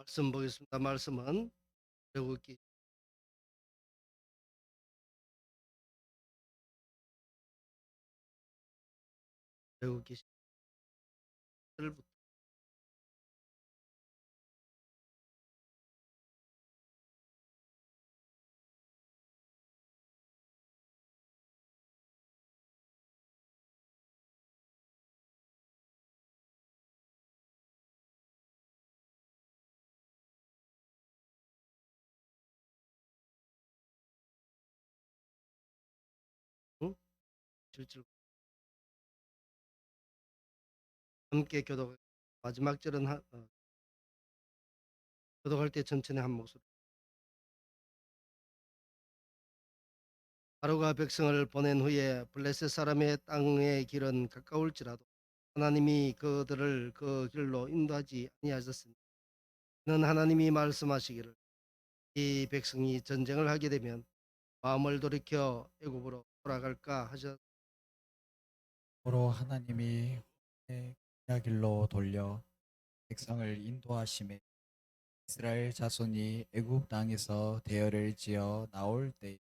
말씀 보겠습니다. 말씀은 출애굽기 출애굽기 10절부터 응? 7절 함께 교독 마지막 절은 교독할 때 천천히 한 목소리. 바로가 백성을 보낸 후에 블레셋 사람의 땅의 길은 가까울지라도 하나님이 그들을 그 길로 인도하지 아니하셨으니 는 하나님이 말씀하시기를 이 백성이 전쟁을 하게 되면 마음을 돌이켜 애굽으로 돌아갈까 하셨. 고로 하나님이 언약길로 돌려 백성을 인도하심에 이스라엘 자손이 애굽 땅에서 대열을 지어 나올 때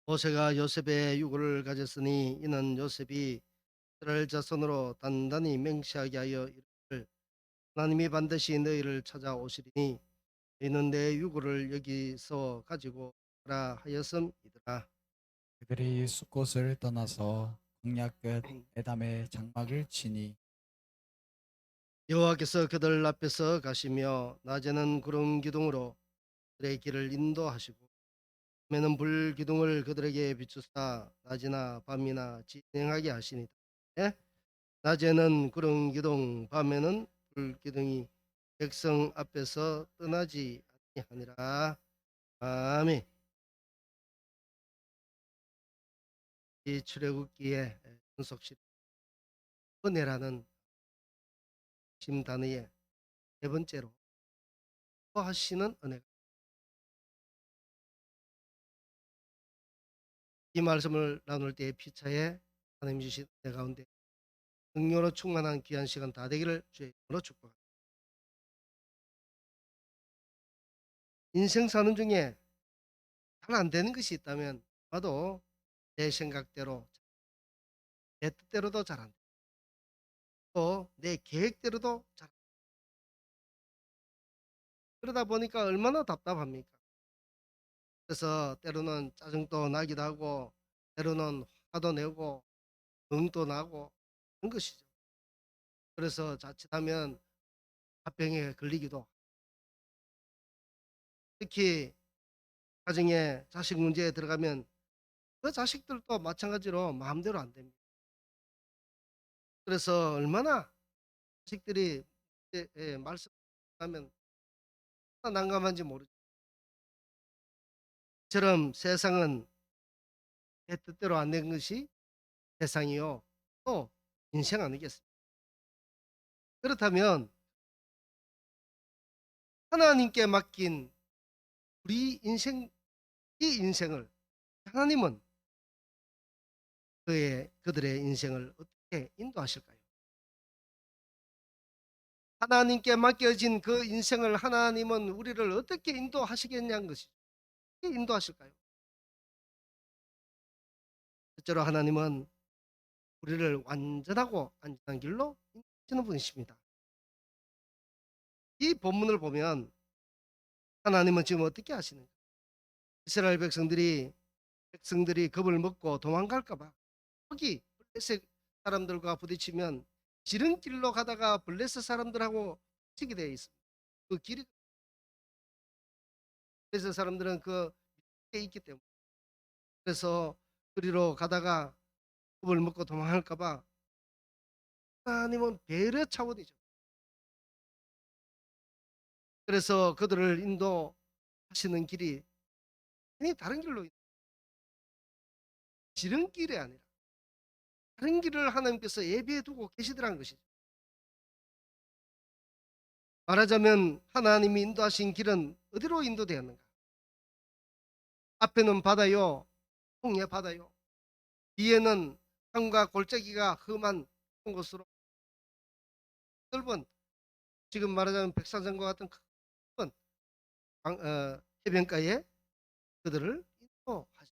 모세가 요셉의 유고를 가졌으니 이는 요셉이 이스라엘 자손으로 단단히 맹세하게 하여 이르기를 하나님이 반드시 너희를 찾아오시리니 너희는 내 유고를 여기서 가지고 가라 하였음이더라. 그들이 숫곳을 떠나서 광야 끝 에담의 장막을 치니 여호와께서 그들 앞에서 가시며 낮에는 구름 기둥으로 그들의 길을 인도하시고 밤에는 불 기둥을 그들에게 비추사 낮이나 밤이나 진행하게 하시니라. 예? 낮에는 구름 기둥 밤에는 불 기둥이 백성 앞에서 떠나지 아니하니라. 아멘. 이 출애굽기의 분속실 은혜라는 심 단어의 네 번째로 하시는 은혜가 이 말씀을 나눌 때의 피차에 하나님 주신 은혜 가운데 능력으로 충만한 귀한 시간 다 되기를 주의 이름으로 축복합니다. 인생 사는 중에 잘 안 되는 것이 있다면 봐도 내 생각대로 내 뜻대로도 잘 안 돼. 또 내 계획대로도 잘 안 돼. 그러다 보니까 얼마나 답답합니까? 그래서 때로는 짜증도 나기도 하고 때로는 화도 내고 응도 나고 그런 것이죠. 그래서 자칫하면 화병에 걸리기도 특히 가정에 자식 문제에 들어가면 그 자식들도 마찬가지로 마음대로 안 됩니다. 그래서 얼마나 자식들이 말씀하면 난감한지 모르죠. 처럼 세상은 내 뜻대로 안 된 것이 세상이요. 또 인생 아니겠습니까? 그렇다면 하나님께 맡긴 우리 인생, 이 인생을 하나님은 그들의 인생을 어떻게 인도하실까요? 하나님께 맡겨진 그 인생을 하나님은 우리를 어떻게 인도하시겠냐는 것이죠. 어떻게 인도하실까요? 첫째로 하나님은 우리를 완전하고 안전한 길로 인도하시는 분이십니다. 이 본문을 보면 하나님은 지금 어떻게 하시는가? 이스라엘 백성들이 겁을 먹고 도망갈까 봐 거기 블레셋 사람들과 부딪히면 지름길로 가다가 블레셋 사람들하고 치게 되어 있습니다. 그 길이 블레셋 사람들은 그 밑에 있기 때문에 그래서 그리로 가다가 겁을 먹고 도망할까 봐 하나님은 배려 차원이죠. 그래서 그들을 인도하시는 길이 아니 다른 길로 지름길이 아니라 다른 길을 하나님께서 예비해 두고 계시더라는 것이죠. 말하자면 하나님이 인도하신 길은 어디로 인도되었는가? 앞에는 바다요, 홍해 바다요. 뒤에는 산과 골짜기가 험한 곳으로 넓은 지금 말하자면 백사장과 같은 큰 해변가에 그들을 인도하셨습니다.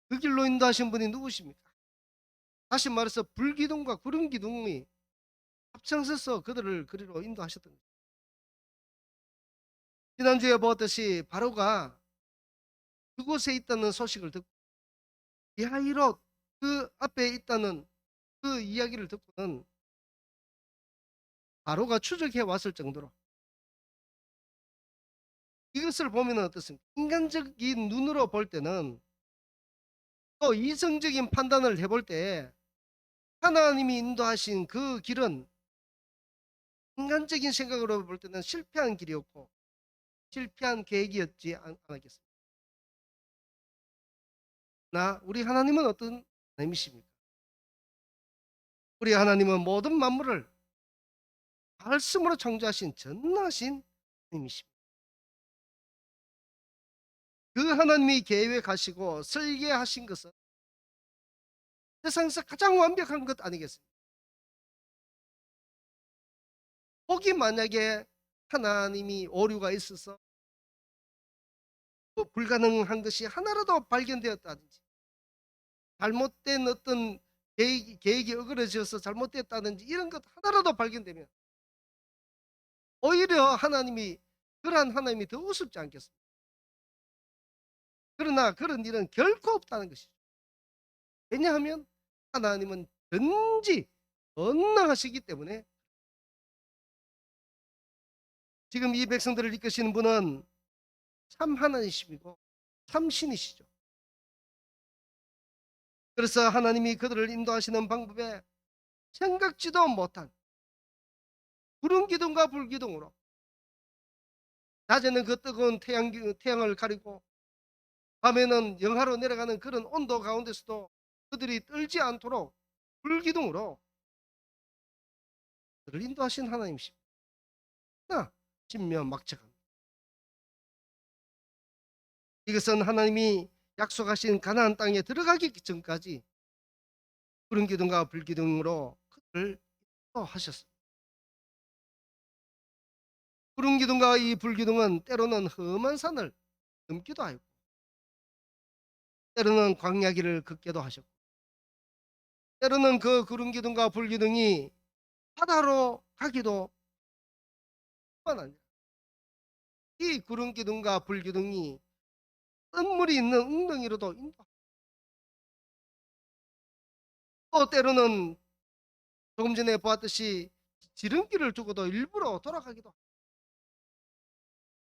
그 길로 인도하신 분이 누구십니까? 다시 말해서 불기둥과 구름기둥이 합창서서 그들을 그리로 인도하셨던 거죠. 지난주에 보았듯이 바로가 그곳에 있다는 소식을 듣고 야이롯 그 앞에 있다는 그 이야기를 듣고는 바로가 추적해 왔을 정도로 이것을 보면 어떻습니까? 인간적인 눈으로 볼 때는 또 이성적인 판단을 해볼 때 하나님이 인도하신 그 길은 인간적인 생각으로 볼 때는 실패한 길이었고 실패한 계획이었지 않았겠습니까? 우리 하나님은 어떤 하나님이십니까? 우리 하나님은 모든 만물을 말씀으로 창조하신 전능하신 하나님이십니다. 그 하나님이 계획하시고 설계하신 것은 세상에서 가장 완벽한 것 아니겠습니까? 혹이 만약에 하나님이 오류가 있어서 불가능한 것이 하나라도 발견되었다든지 잘못된 어떤 계획이 어그러져서 잘못됐다든지 이런 것 하나라도 발견되면 오히려 하나님이 그러한 하나님이 더 우습지 않겠습니까? 그러나 그런 일은 결코 없다는 것이죠. 왜냐하면 하나님은 전지 전능하시기 때문에 지금 이 백성들을 이끄시는 분은 참 하나님이시고 참 신이시죠. 그래서 하나님이 그들을 인도하시는 방법에 생각지도 못한 구름 기둥과 불 기둥으로 낮에는 그 뜨거운 태양을 가리고 밤에는 영하로 내려가는 그런 온도 가운데서도 그들이 떨지 않도록 불 기둥으로 그들을 인도하신 하나님이십니다. 신묘막측합니다. 이것은 하나님이 약속하신 가나안 땅에 들어가기 전까지 구름 기둥과 불 기둥으로 그들을 인도하셨습니다. 구름 기둥과 이 불 기둥은 때로는 험한 산을 넘기도 하였고 때로는 광야길을 걷기도 하셨고 때로는 그 구름 기둥과 불 기둥이 바다로 가기도 뿐만 아니라 이 구름 기둥과 불 기둥이 뜬물이 있는 웅덩이로도 인도하고 또 때로는 조금 전에 보았듯이 지름길을 두고도 일부러 돌아가기도 하고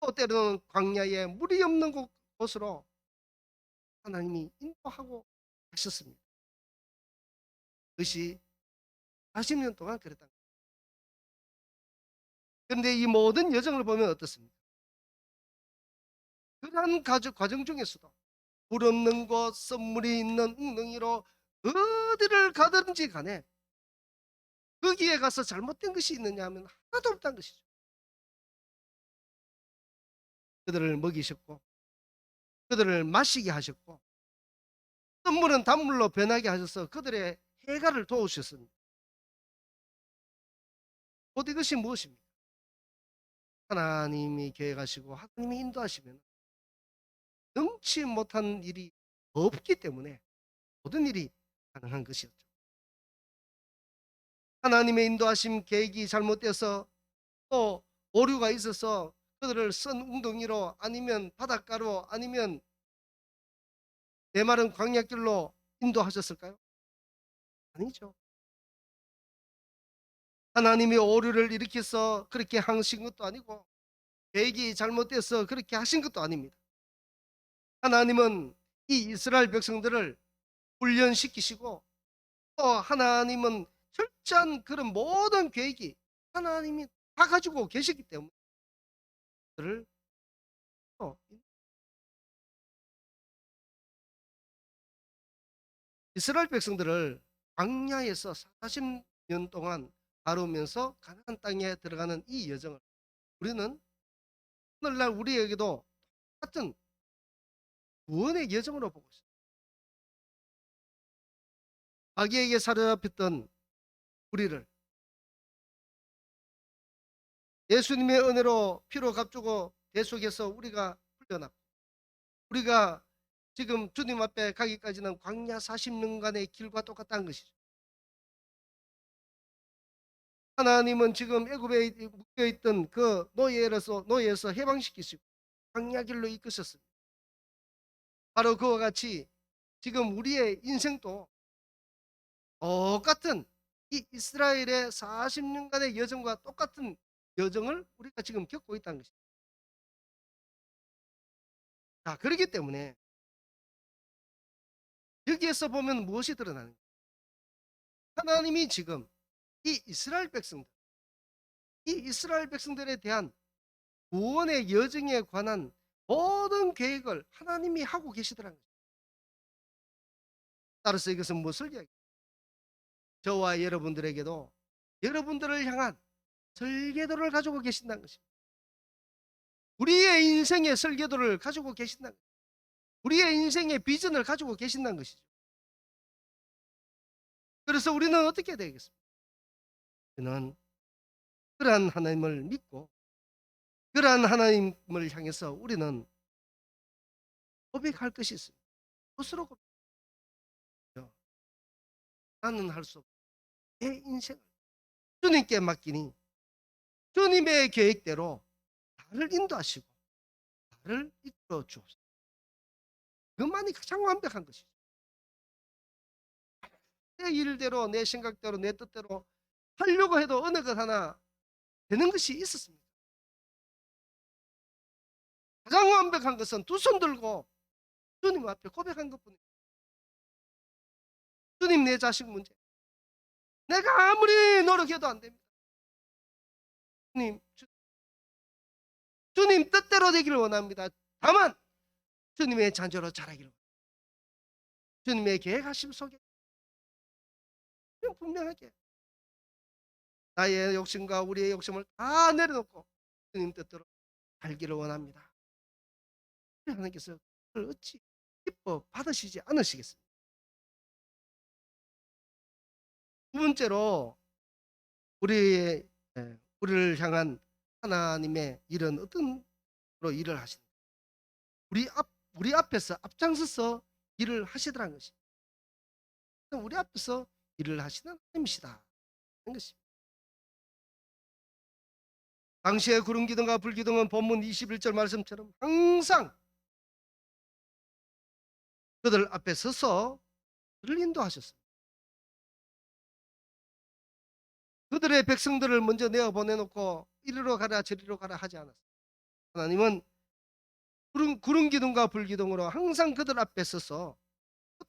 또 때로는 광야에 물이 없는 곳으로 하나님이 인도하고 하셨습니다. 그것이 40년 동안 그랬다. 그런데 이 모든 여정을 보면 어떻습니까? 그러한 과정 중에서도 물 없는 곳, 썰물이 있는 웅덩이로 어디를 가든지 간에 거기에 가서 잘못된 것이 있느냐 하면 하나도 없다는 것이죠. 그들을 먹이셨고 그들을 마시게 하셨고 썰물은 단물로 변하게 하셔서 그들의 해가를 도우셨습니다. 곧 이것이 무엇입니까? 하나님이 계획하시고 하나님이 인도하시면 능치 못한 일이 없기 때문에 모든 일이 가능한 것이었죠. 하나님의 인도하심 계획이 잘못돼서 또 오류가 있어서 그들을 선 웅덩이로 아니면 바닷가로 아니면 메마른 광야길로 인도하셨을까요? 아니죠. 하나님이 오류를 일으켜서 그렇게 하신 것도 아니고 계획이 잘못돼서 그렇게 하신 것도 아닙니다. 하나님은 이 이스라엘 백성들을 훈련시키시고 또 하나님은 철저한 그런 모든 계획이 하나님이 다 가지고 계시기 때문에 그들을 또 이스라엘 백성들을 광야에서 40년 동안 다루면서 가나안 땅에 들어가는 이 여정을 우리는 오늘날 우리에게도 같은 구원의 여정으로 보고 있습니다. 마귀에게 사로잡혔던 우리를 예수님의 은혜로 피로 값주고 대속해서 우리가 풀려났고, 우리가 지금 주님 앞에 가기까지는 광야 40년간의 길과 똑같다는 것이죠. 하나님은 지금 애굽에 묶여 있던 그 노예에서 해방시키시고 광야 길로 이끄셨습니다. 바로 그와 같이 지금 우리의 인생도 똑같은 이 이스라엘의 40년간의 여정과 똑같은 여정을 우리가 지금 겪고 있다는 것입니다. 자, 그렇기 때문에 여기에서 보면 무엇이 드러나는가? 하나님이 지금 이 이스라엘 백성들에 대한 구원의 여정에 관한 모든 계획을 하나님이 하고 계시더라는 거죠. 따라서 이것은 무엇을 이야기합니까? 저와 여러분들에게도 여러분들을 향한 설계도를 가지고 계신다는 것입니다. 우리의 인생의 설계도를 가지고 계신다는 것입니다. 우리의 인생의 비전을 가지고 계신다는 것이죠. 그래서 우리는 어떻게 되겠습니까? 우리는 그러한 하나님을 믿고 그러한 하나님을 향해서 우리는 고백할 것이 있습니다. 스스로 고백해요. 나는 할 수 없어. 내 인생을 주님께 맡기니 주님의 계획대로 나를 인도하시고 나를 이끌어 주옵소서. 그것만이 가장 완벽한 것이죠. 내 일대로 내 생각대로 내 뜻대로 하려고 해도 어느 것 하나 되는 것이 있었습니다. 가장 완벽한 것은 두 손 들고 주님 앞에 고백한 것뿐입니다. 주님, 내 자식 문제 내가 아무리 노력해도 안 됩니다. 주님 뜻대로 되기를 원합니다. 다만 주님의 자녀로 자라기를 원합니다. 주님의 계획하심 속에 분명하게 나의 욕심과 우리의 욕심을 다 내려놓고 주님 뜻대로 살기를 원합니다. 하나님께서 그걸 어찌 기뻐 받으시지 않으시겠습니까? 두 번째로 우리를 향한 하나님의 일은 어떤 로 일을 하시는 우리 앞에서 앞장서서 일을 하시더라는 것입니다. 우리 앞에서 일을 하시는 하나님이시다 하는 것입니다. 당시의 구름 기둥과 불 기둥은 본문 21절 말씀처럼 항상 그들 앞에 서서 그를 인도하셨습니다. 그들의 백성들을 먼저 내어 보내놓고 이리로 가라 저리로 가라 하지 않았습니다. 하나님은 구름 기둥과 불 기둥으로 항상 그들 앞에 서서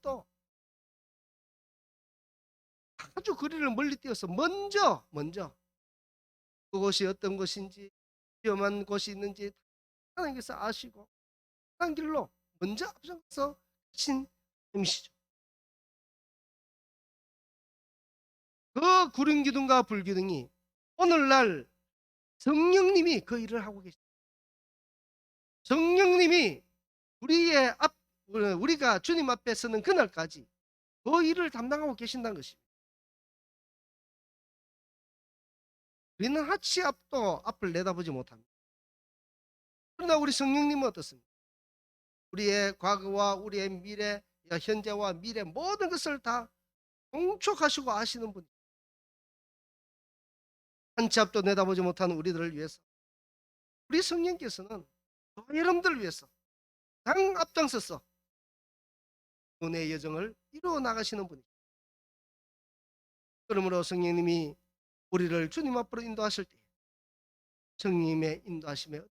또 아주 거리를 멀리 뛰어서 먼저 그곳이 어떤 곳인지 위험한 곳이 있는지 하나님께서 아시고 한 길로 먼저 앞장서 하신 분이시죠. 그 구름 기둥과 불 기둥이 오늘날 성령님이 그 일을 하고 계십니다. 성령님이 우리가 주님 앞에 서는 그날까지 그 일을 담당하고 계신다는 것입니다. 우리는 하치 앞을 내다보지 못합니다. 그러나 우리 성령님은 어떻습니까? 우리의 과거와 우리의 미래, 현재와 미래 모든 것을 다 통촉하시고 아시는 분. 한 치 앞도 내다보지 못하는 우리들을 위해서 우리 성령께서는 여러분들을 위해서 당 앞장서서 은혜의 여정을 이루어 나가시는 분이죠. 그러므로 성령님이 우리를 주님 앞으로 인도하실 때 성령님의 인도하심에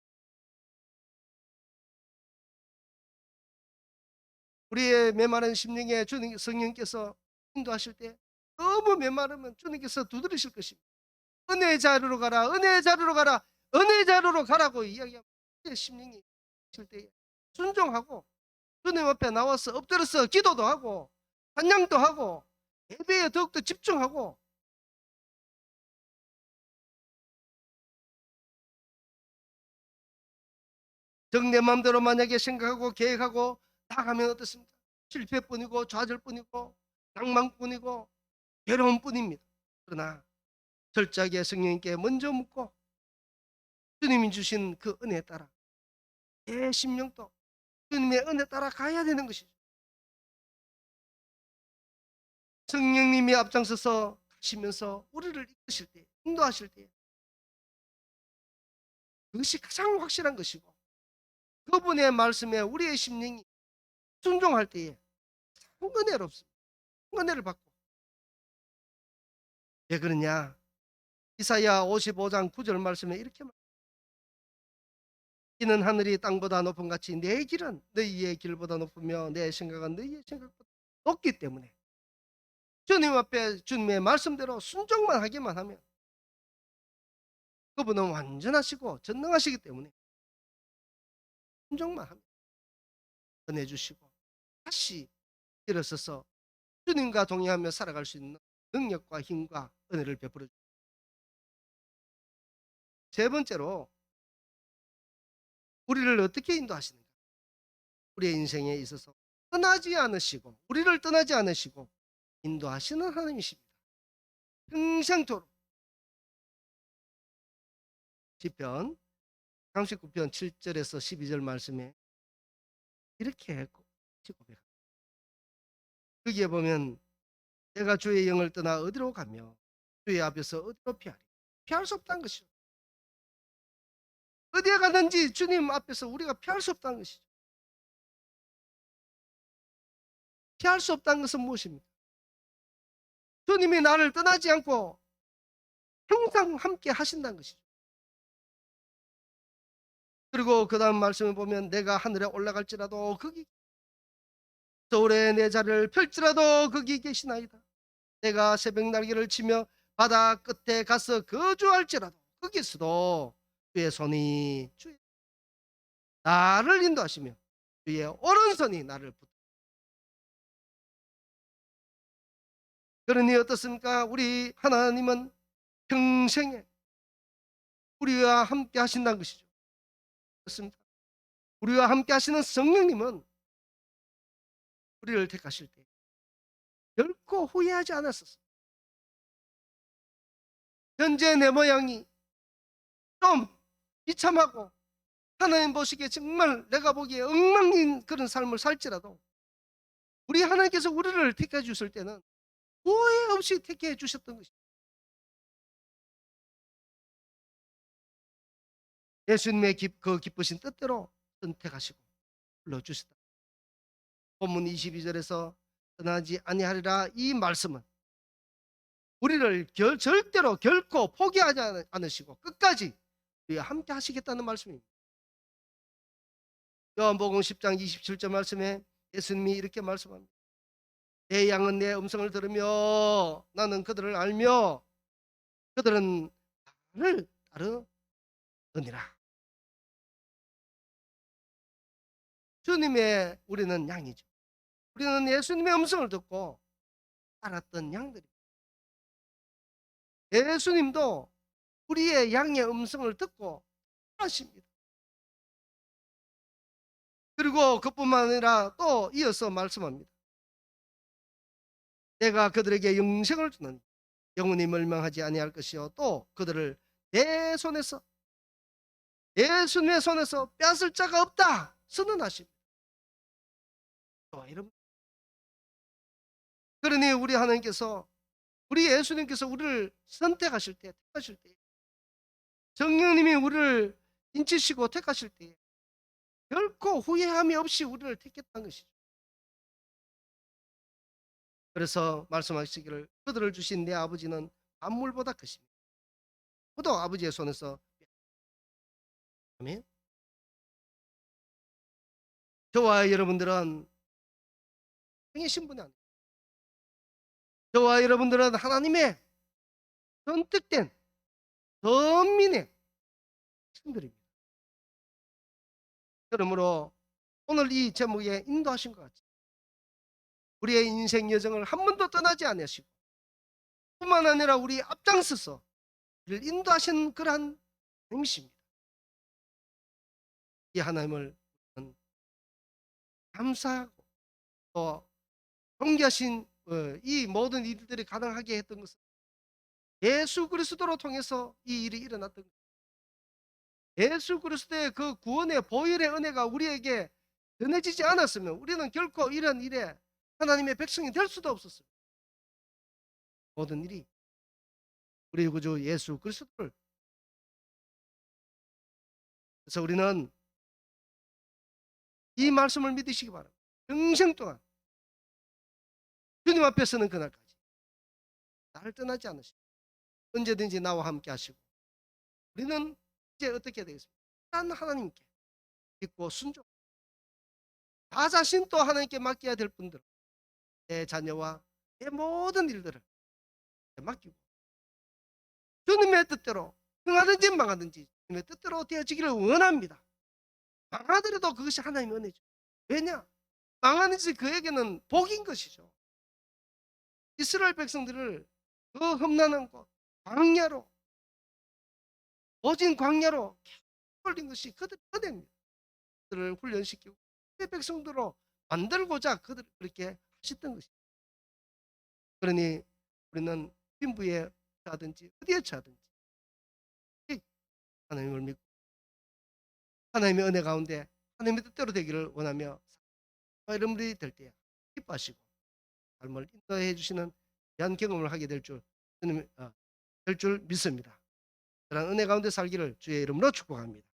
우리의 메마른 심령에 성령께서 인도하실 때 너무 메마르면 주님께서 두드리실 것입니다. 은혜의 자리로 가라, 은혜의 자리로 가라, 은혜의 자리로 가라고 이야기하면 심령이 칠 때 순종하고 주님 앞에 나와서 엎드려서 기도도 하고 찬양도 하고 예배에 더욱더 집중하고 내 마음대로 만약에 생각하고 계획하고 나가면 어떻습니까? 실패뿐이고 좌절뿐이고 낭만뿐이고 괴로움뿐입니다. 그러나 철저하게 성령님께 먼저 묻고 주님이 주신 그 은혜에 따라 내 심령도 주님의 은혜 따라 가야 되는 것이죠. 성령님이 앞장서서 가시면서 우리를 이끄실 때, 인도하실 때 그것이 가장 확실한 것이고, 그분의 말씀에 우리의 심령이 순종할 때에 은혜롭습니다. 은혜를 받고. 왜 그러냐? 이사야 55장 9절 말씀에 이렇게 이는 하늘이 땅보다 높은 같이 내 길은 너희의 길보다 높으며 내 생각은 너희의 생각보다 높기 때문에 주님 앞에 주님의 말씀대로 순종만 하기만 하면 그분은 완전하시고 전능하시기 때문에 순종만 하면 은혜 주시고 다시 일어서서 주님과 동행하며 살아갈 수 있는 능력과 힘과 은혜를 베풀어 주십니다. 세 번째로 우리를 어떻게 인도하시는가? 우리의 인생에 있어서 떠나지 않으시고 우리를 떠나지 않으시고 인도하시는 하나님이십니다. 평생토록. 시편 39편 7절에서 12절 말씀에 이렇게 고백합니다. 거기에 보면 내가 주의 영을 떠나 어디로 가며 주의 앞에서 어디로 피하리? 피할 수 없다는 것이죠. 어디에 가든지 주님 앞에서 우리가 피할 수 없다는 것이죠. 피할 수 없다는 것은 무엇입니까? 주님이 나를 떠나지 않고 항상 함께 하신다는 것이죠. 그리고 그 다음 말씀을 보면 내가 하늘에 올라갈지라도 거기 서울에 내 자리를 펼지라도 거기 계시나이다. 내가 새벽 날개를 치며 바다 끝에 가서 거주할지라도 거기서도 주의 손이 나를 인도하시며 주의 오른손이 나를 붙들고. 그러니 어떻습니까? 우리 하나님은 평생에 우리와 함께 하신다는 것이죠. 그렇습니다. 우리와 함께 하시는 성령님은 우리를 택하실 때 결코 후회하지 않았었어요. 현재 내 모양이 좀 비참하고 하나님 보시기에 정말 내가 보기에 엉망인 그런 삶을 살지라도 우리 하나님께서 우리를 택해 주실 때는 후회 없이 택해 주셨던 것입니다. 예수님의 그 기쁘신 뜻대로 선택하시고 불러주셨다. 본문 22절에서 떠나지 아니하리라 이 말씀은 우리를 절대로 결코 포기하지 않으시고 끝까지 우리와 함께 하시겠다는 말씀입니다. 요한복음 10장 27절 말씀에 예수님이 이렇게 말씀합니다. 내 양은 내 음성을 들으며 나는 그들을 알며 그들은 나를 따르느니라. 주님의 우리는 양이죠. 우리는 예수님의 음성을 듣고 따랐던 양들입니다. 예수님도 우리의 양의 음성을 듣고 하십니다. 그리고 그뿐만 아니라 또 이어서 말씀합니다. 내가 그들에게 영생을 주는 영원히 멸망하지 아니할 것이요 또 그들을 내 손에서 예수님의 손에서 빼앗을 자가 없다 선언하십니다. 여러분, 그러니 우리 하나님께서 우리 예수님께서 우리를 선택하실 때 택하실 때 성령님이 우리를 인치시고 택하실 때 결코 후회함이 없이 우리를 택했다는 것이죠. 그래서 말씀하시기를 그들을 주신 내 아버지는 만물보다 크십니다. 저도 아버지의 손에서 아멘. 저와 여러분들은 행의 신분이 아닙니다. 저와 여러분들은 하나님의 선택된 선민의 신들입니다. 그러므로 오늘 이 제목에 인도하신 것 같이 우리의 인생 여정을 한 번도 떠나지 않으시고 뿐만 아니라 우리 앞장서서 우리를 인도하신 그러한 하나님이십니다. 이 하나님을 감사하고 또 존귀하신 이 모든 일들이 가능하게 했던 것은 예수 그리스도로 통해서 이 일이 일어났던 것. 예수 그리스도의 그 구원의 보혈의 은혜가 우리에게 전해지지 않았으면 우리는 결코 이런 일에 하나님의 백성이 될 수도 없었어요. 모든 일이 우리 구주 예수 그리스도를. 그래서 우리는 이 말씀을 믿으시기 바랍니다. 평생 동안 주님 앞에 서는 그날까지 나를 떠나지 않으시고 언제든지 나와 함께 하시고, 우리는 이제 어떻게 되겠습니까? 한 하나님께 믿고 순종, 나 자신도 하나님께 맡겨야 될 분들, 내 자녀와 내 모든 일들을 맡기고 주님의 뜻대로 흥하든지 망하든지 주님의 뜻대로 되어지기를 원합니다. 망하더라도 그것이 하나님의 은혜죠. 왜냐? 망하는 것이 그에게는 복인 것이죠. 이스라엘 백성들을 그 험난한 곳 광야로, 오진 광야로 돌린 것이 그들의 은혜입니다. 그들을 훈련시키고 그 백성들로 만들고자 그들을 그렇게 하셨던 것입니다. 그러니 우리는 빈부에 처하든지 어디에 처하든지 하나님을 믿고 하나님의 은혜 가운데 하나님의 뜻대로 되기를 원하며 여러분들이 될 때 기뻐하시고 삶을 인도해 주시는 귀한 경험을 하게 될 줄 믿습니다. 그런 은혜 가운데 살기를 주의 이름으로 축복합니다.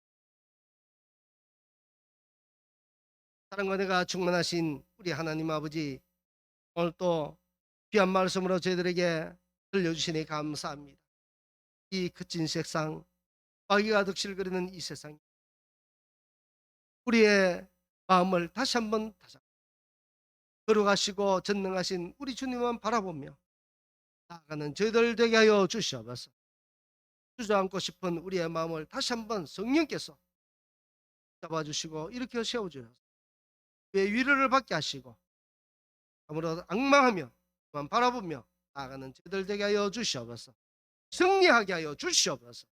사랑과 은혜가 충만하신 우리 하나님 아버지, 오늘 또 귀한 말씀으로 저희들에게 들려주시니 감사합니다. 이 거친 세상, 마귀가 득실거리는 이 세상, 우리의 마음을 다시 한번 다잡고 걸어가시고 전능하신 우리 주님만 바라보며 나아가는 저희들 되게 하여 주시옵소서. 주저앉고 싶은 우리의 마음을 다시 한번 성령께서 잡아주시고 일으켜 세워주셔서 왜 위로를 받게 하시고 아무래도 악망하며 만 바라보며 나아가는 저희들 되게 하여 주시옵소서. 승리하게 하여 주시옵소서.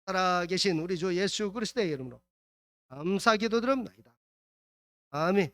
살아계신 우리 주 예수 그리스도의 이름으로 감사 기도드립니다. 아멘.